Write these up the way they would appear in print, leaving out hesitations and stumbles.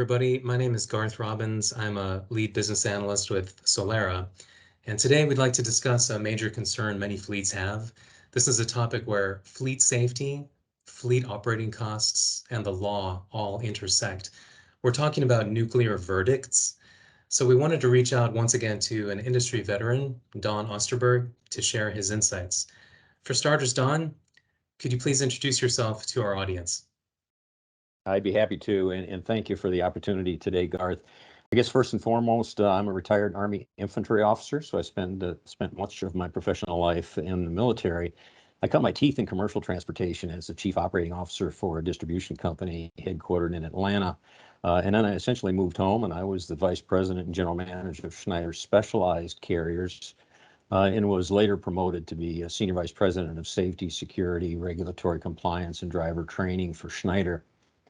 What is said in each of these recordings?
everybody. My name is Garth Robbins. I'm a lead business analyst with Solera. And today we'd like to discuss a major concern many fleets have. This is a topic where fleet safety, fleet operating costs, and the law all intersect. We're talking about nuclear verdicts. So we wanted to reach out once again to an industry veteran, Don Osterberg, to share his insights. For starters, Don, could you please introduce yourself to our audience? I'd be happy to, and thank you for the opportunity today, Garth. I guess first and foremost, I'm a retired Army infantry officer, so I spent much of my professional life in the military. I cut my teeth in commercial transportation as the chief operating officer for a distribution company headquartered in Atlanta. And then I essentially moved home, and I was the vice president and general manager of Schneider's specialized carriers, and was later promoted to be a senior vice president of safety, security, regulatory compliance, and driver training for Schneider.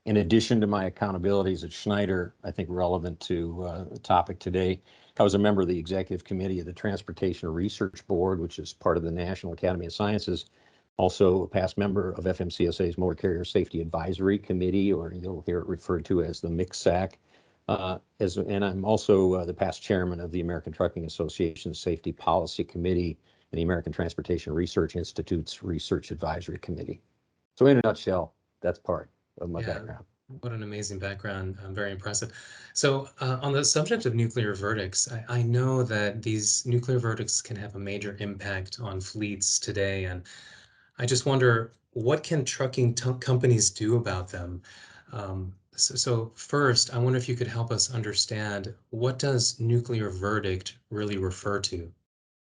In addition to my accountabilities at Schneider, I think relevant to the topic today, I was a member of the executive committee of the Transportation Research Board, which is part of the National Academy of Sciences. Also a past member of FMCSA's Motor Carrier Safety Advisory Committee, or you'll hear it referred to as the MCSAC. And I'm also the past chairman of the American Trucking Association's Safety Policy Committee and the American Transportation Research Institute's Research Advisory Committee. So in a nutshell, that's part of my background. What an amazing background. Very impressive. So on the subject of nuclear verdicts, I know that these nuclear verdicts can have a major impact on fleets today. And I just wonder, what can trucking companies do about them? So first, I wonder if you could help us understand, what does nuclear verdict really refer to?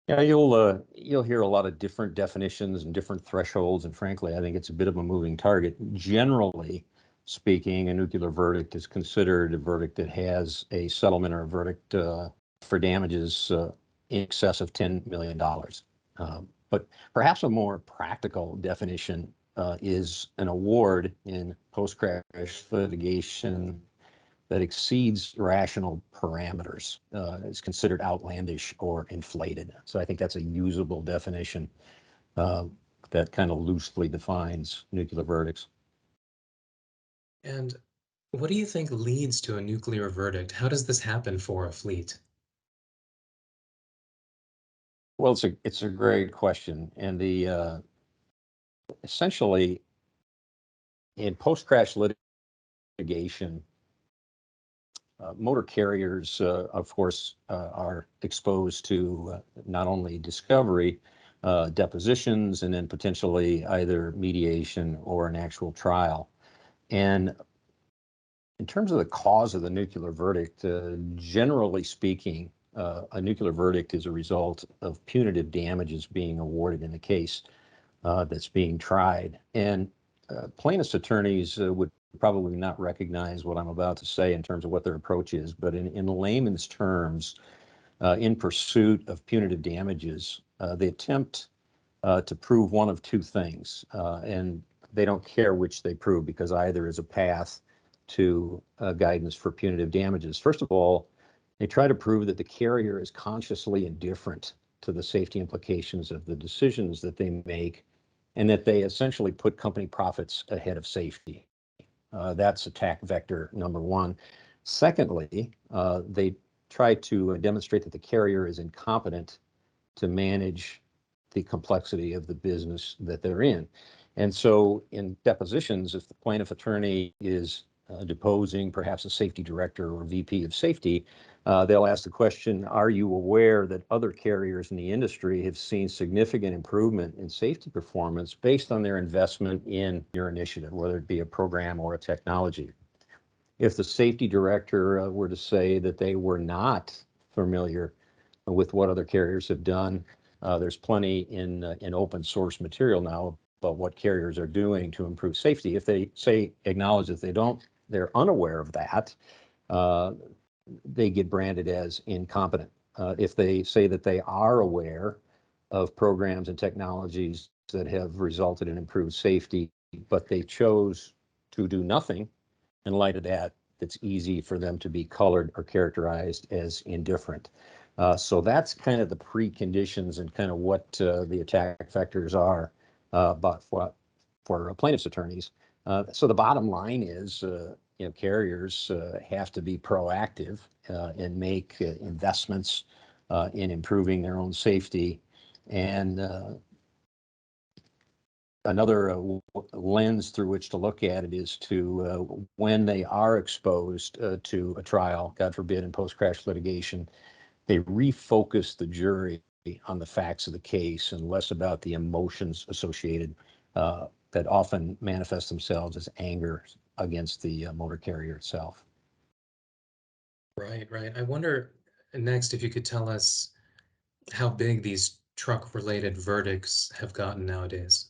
Yeah, you'll hear a lot of different definitions and different thresholds, and frankly, I think it's a bit of a moving target. Generally speaking, a nuclear verdict is considered a verdict that has a settlement or a verdict for damages in excess of $10 million. But perhaps a more practical definition is an award in post-crash litigation that exceeds rational parameters, is considered outlandish or inflated. So I think that's a usable definition that kind of loosely defines nuclear verdicts. And what do you think leads to a nuclear verdict? How does this happen for a fleet? Well, it's a great question, and the essentially in post-crash litigation, motor carriers, of course, are exposed to not only discovery, depositions, and then potentially either mediation or an actual trial. And in terms of the cause of the nuclear verdict, generally speaking, a nuclear verdict is a result of punitive damages being awarded in a case that's being tried. And plaintiff's attorneys would probably not recognize what I'm about to say in terms of what their approach is, but in layman's terms, in pursuit of punitive damages, they attempt to prove one of two things, and they don't care which they prove, because either is a path to guidance for punitive damages. First of all, they try to prove that the carrier is consciously indifferent to the safety implications of the decisions that they make, and that they essentially put company profits ahead of safety. That's attack vector number one. Secondly, they try to demonstrate that the carrier is incompetent to manage the complexity of the business that they're in. And so in depositions, if the plaintiff attorney is deposing perhaps a safety director or VP of safety, they'll ask the question, are you aware that other carriers in the industry have seen significant improvement in safety performance based on their investment in your initiative, whether it be a program or a technology? If the safety director were to say that they were not familiar with what other carriers have done, there's plenty in open source material now about what carriers are doing to improve safety. If they acknowledge that they're unaware of that, they get branded as incompetent. If they say that they are aware of programs and technologies that have resulted in improved safety, but they chose to do nothing in light of that, it's easy for them to be colored or characterized as indifferent. So that's kind of the preconditions and kind of what the attack vectors are, but for plaintiff's attorneys. So the bottom line is, carriers have to be proactive and make investments in improving their own safety. And another lens through which to look at it is to when they are exposed to a trial, God forbid, in post-crash litigation, they refocus the jury on the facts of the case and less about the emotions associated that often manifest themselves as anger against the motor carrier itself. Right, right. I wonder next if you could tell us how big these truck-related verdicts have gotten nowadays.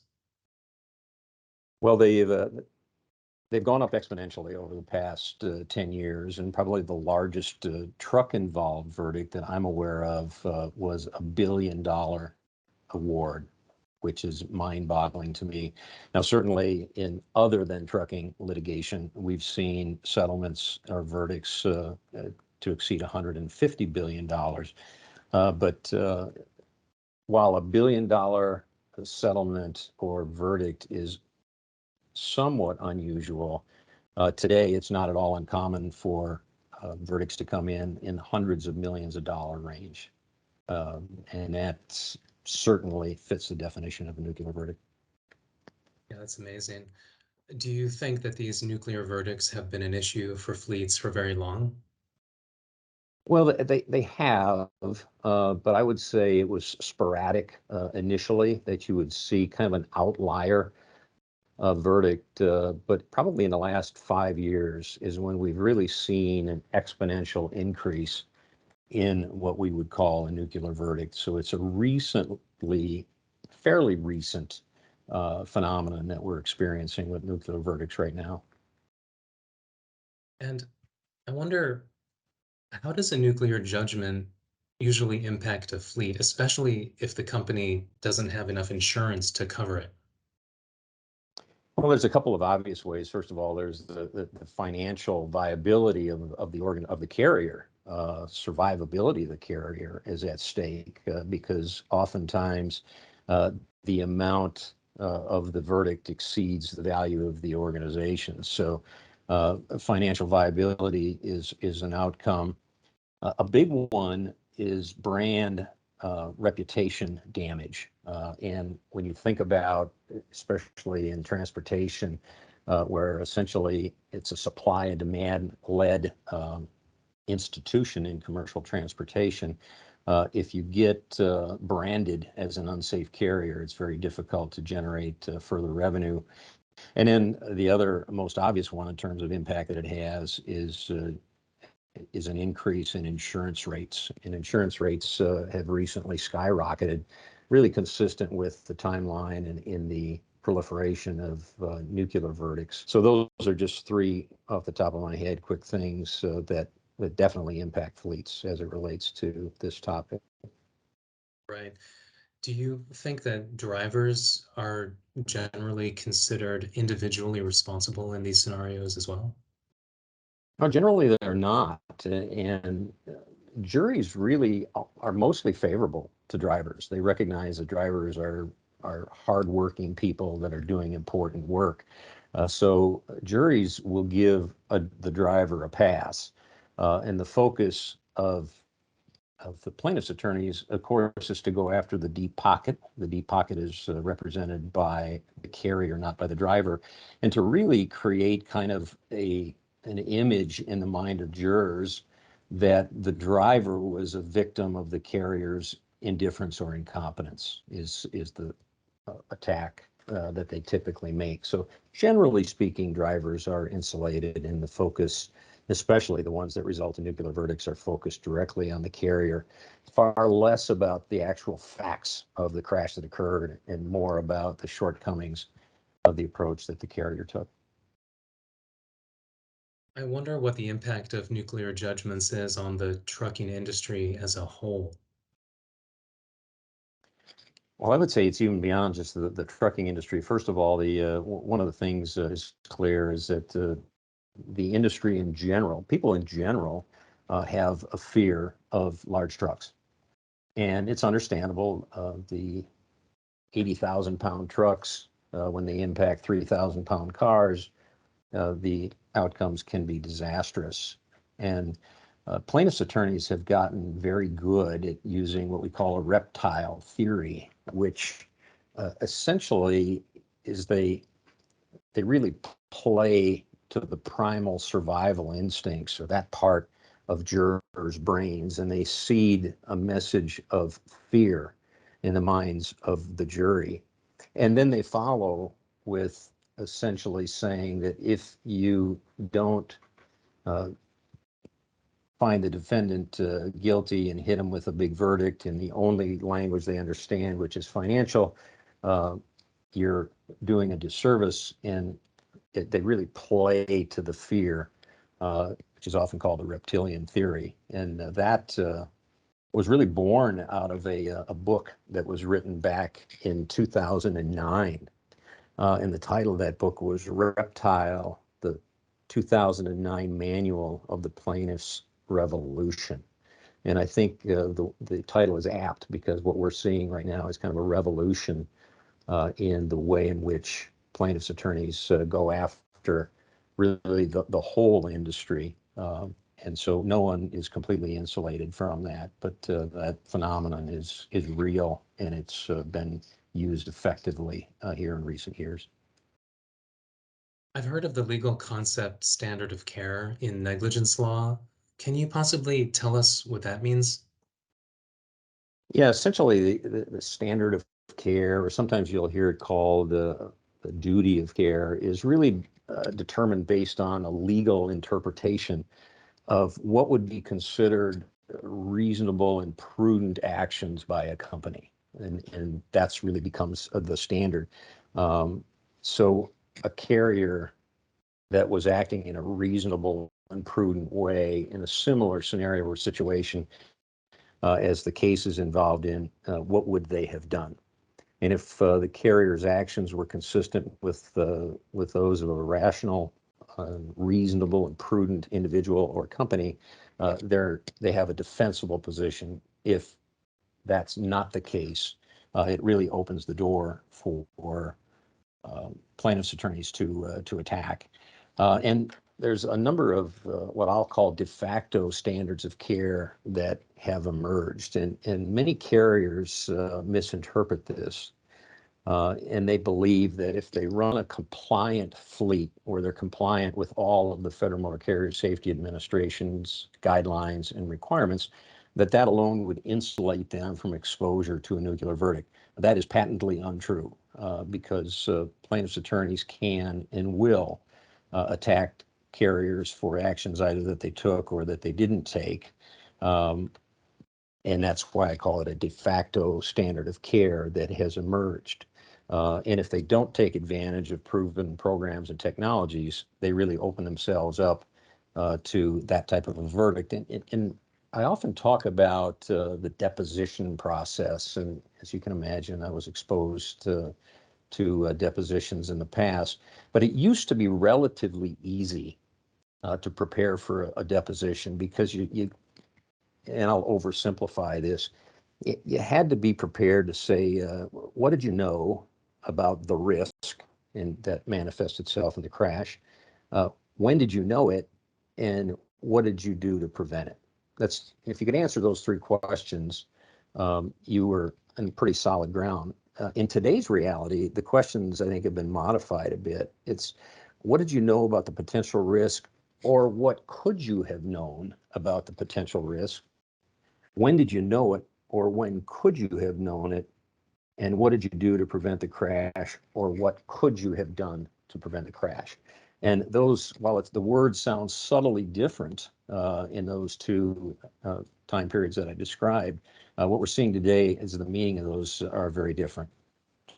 Well, they've gone up exponentially over the past 10 years, and probably the largest truck-involved verdict that I'm aware of was $1 billion award, which is mind-boggling to me. Now, certainly in other than trucking litigation, we've seen settlements or verdicts to exceed $150 billion. But while $1 billion settlement or verdict is somewhat unusual, today it's not at all uncommon for verdicts to come in hundreds of millions of dollar range. And that certainly fits the definition of a nuclear verdict. Yeah, that's amazing. Do you think that these nuclear verdicts have been an issue for fleets for very long? Well, they have, but I would say it was sporadic initially that you would see kind of an outlier verdict, but probably in the last 5 years is when we've really seen an exponential increase in what we would call a nuclear verdict. So it's a fairly recent phenomenon that we're experiencing with nuclear verdicts right now. And I wonder, how does a nuclear judgment usually impact a fleet, especially if the company doesn't have enough insurance to cover it? Well, there's a couple of obvious ways. First of all, there's the financial viability of the carrier. Survivability of the carrier is at stake because oftentimes uh, the amount of the verdict exceeds the value of the organization. So financial viability is an outcome. A big one is brand reputation damage. And when you think about, especially in transportation, where essentially it's a supply and demand led institution in commercial transportation, if you get branded as an unsafe carrier, it's very difficult to generate further revenue. And then the other most obvious one in terms of impact that it has is an increase in insurance rates. And insurance rates have recently skyrocketed, really consistent with the timeline and in the proliferation of nuclear verdicts. So those are just three off the top of my head, quick things that definitely impact fleets as it relates to this topic. Right. Do you think that drivers are generally considered individually responsible in these scenarios as well? Now, generally, they're not, and juries really are mostly favorable to drivers. They recognize that drivers are hardworking people that are doing important work. So juries will give the driver a pass, and the focus of the plaintiff's attorneys, of course, is to go after the deep pocket. The deep pocket is represented by the carrier, not by the driver, and to really create kind of an image in the mind of jurors that the driver was a victim of the carrier's indifference or incompetence is the attack that they typically make. So generally speaking, drivers are insulated, and the focus, especially the ones that result in nuclear verdicts, are focused directly on the carrier, far less about the actual facts of the crash that occurred and more about the shortcomings of the approach that the carrier took. I wonder what the impact of nuclear judgments is on the trucking industry as a whole. Well, I would say it's even beyond just the trucking industry. First of all, one of the things is clear is that the industry in general, people in general, have a fear of large trucks. And it's understandable. The 80,000 pound trucks, when they impact 3,000 pound cars, the outcomes can be disastrous. And plaintiffs' attorneys have gotten very good at using what we call a reptile theory, which essentially is they really play to the primal survival instincts, or that part of jurors' brains, and they seed a message of fear in the minds of the jury. And then they follow with essentially saying that if you don't uh, find the defendant guilty and hit him with a big verdict in the only language they understand, which is financial, uh, you're doing a disservice. And they really play to the fear, which is often called the reptilian theory. And that was really born out of a book that was written back in 2009. And the title of that book was Reptile, the 2009 Manual of the Plaintiff's Revolution. And I think the title is apt because what we're seeing right now is kind of a revolution in the way in which plaintiffs' attorneys go after really the whole industry. And so no one is completely insulated from that, but that phenomenon is real, and it's been used effectively here in recent years. I've heard of the legal concept standard of care in negligence law. Can you possibly tell us what that means? Yeah, essentially the standard of care, or sometimes you'll hear it called the duty of care, is really determined based on a legal interpretation of what would be considered reasonable and prudent actions by a company. And that's really becomes the standard. Um, so a carrier that was acting in a reasonable and prudent way in a similar scenario or situation as the cases involved in, what would they have done? And if the carrier's actions were consistent with those of a rational, reasonable, and prudent individual or company, they have a defensible position. If that's not the case, it really opens the door for plaintiffs' attorneys to attack. And there's a number of what I'll call de facto standards of care that have emerged, and many carriers misinterpret this. And they believe that if they run a compliant fleet, or they're compliant with all of the Federal Motor Carrier Safety Administration's guidelines and requirements, that alone would insulate them from exposure to a nuclear verdict. That is patently untrue, because plaintiffs' attorneys can and will attack carriers for actions either that they took or that they didn't take. Um, and that's why I call it a de facto standard of care that has emerged. And if they don't take advantage of proven programs and technologies, they really open themselves up to that type of a verdict. And I often talk about the deposition process. And as you can imagine, I was exposed to depositions in the past, but it used to be relatively easy to prepare for a deposition because and I'll oversimplify this, you had to be prepared to say, what did you know about the risk and that manifests itself in the crash? When did you know it? And what did you do to prevent it? That's, if you could answer those three questions, you were on pretty solid ground. In today's reality, the questions I think have been modified a bit. It's what did you know about the potential risk, or what could you have known about the potential risk? When did you know it, or when could you have known it? And what did you do to prevent the crash, or what could you have done to prevent the crash? And those, while the words sound subtly different in those two time periods that I described, what we're seeing today is the meaning of those are very different.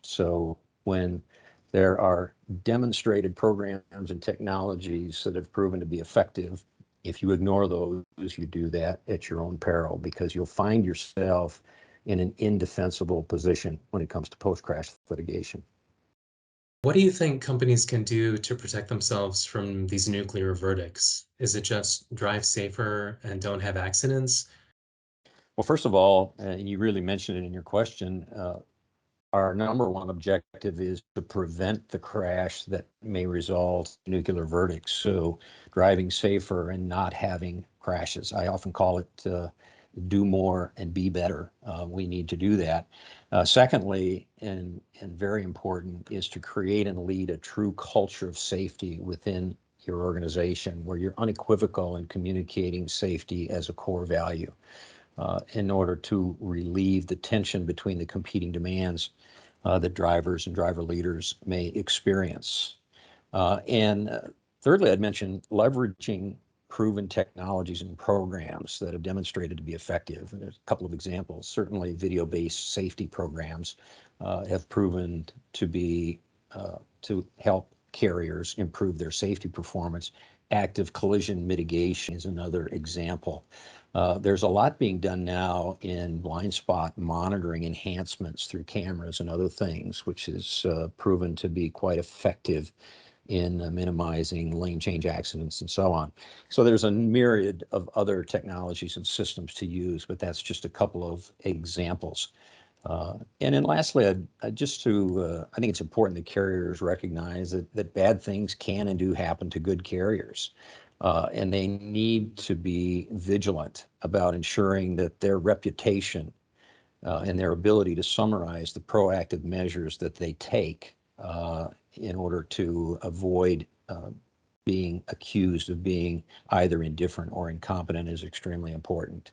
So when there are demonstrated programs and technologies that have proven to be effective, if you ignore those, you do that at your own peril, because you'll find yourself in an indefensible position when it comes to post-crash litigation. What do you think companies can do to protect themselves from these nuclear verdicts? Is it just drive safer and don't have accidents? Well, first of all, you really mentioned it in your question, our number one objective is to prevent the crash that may result in nuclear verdicts. So driving safer and not having crashes. I often call it do more and be better. We need to do that. Secondly, and very important, is to create and lead a true culture of safety within your organization where you're unequivocal in communicating safety as a core value in order to relieve the tension between the competing demands that drivers and driver leaders may experience. And thirdly, I'd mention leveraging proven technologies and programs that have demonstrated to be effective. And there's a couple of examples. Certainly, video-based safety programs have proven to be to help carriers improve their safety performance. Active collision mitigation is another example. There's a lot being done now in blind spot monitoring enhancements through cameras and other things, which is proven to be quite effective in minimizing lane change accidents and so on. So there's a myriad of other technologies and systems to use, but that's just a couple of examples. And then lastly, I think it's important that carriers recognize that bad things can and do happen to good carriers. And they need to be vigilant about ensuring that their reputation and their ability to summarize the proactive measures that they take in order to avoid being accused of being either indifferent or incompetent is extremely important.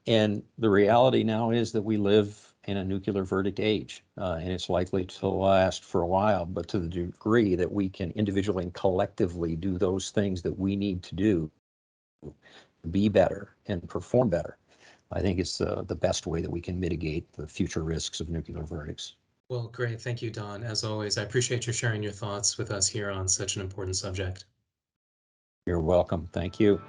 And the reality now is that we live in a nuclear verdict age, and it's likely to last for a while, but to the degree that we can individually and collectively do those things that we need to do, be better and perform better, I think it's the best way that we can mitigate the future risks of nuclear verdicts. Well, great. Thank you, Don. As always, I appreciate you sharing your thoughts with us here on such an important subject. You're welcome. Thank you.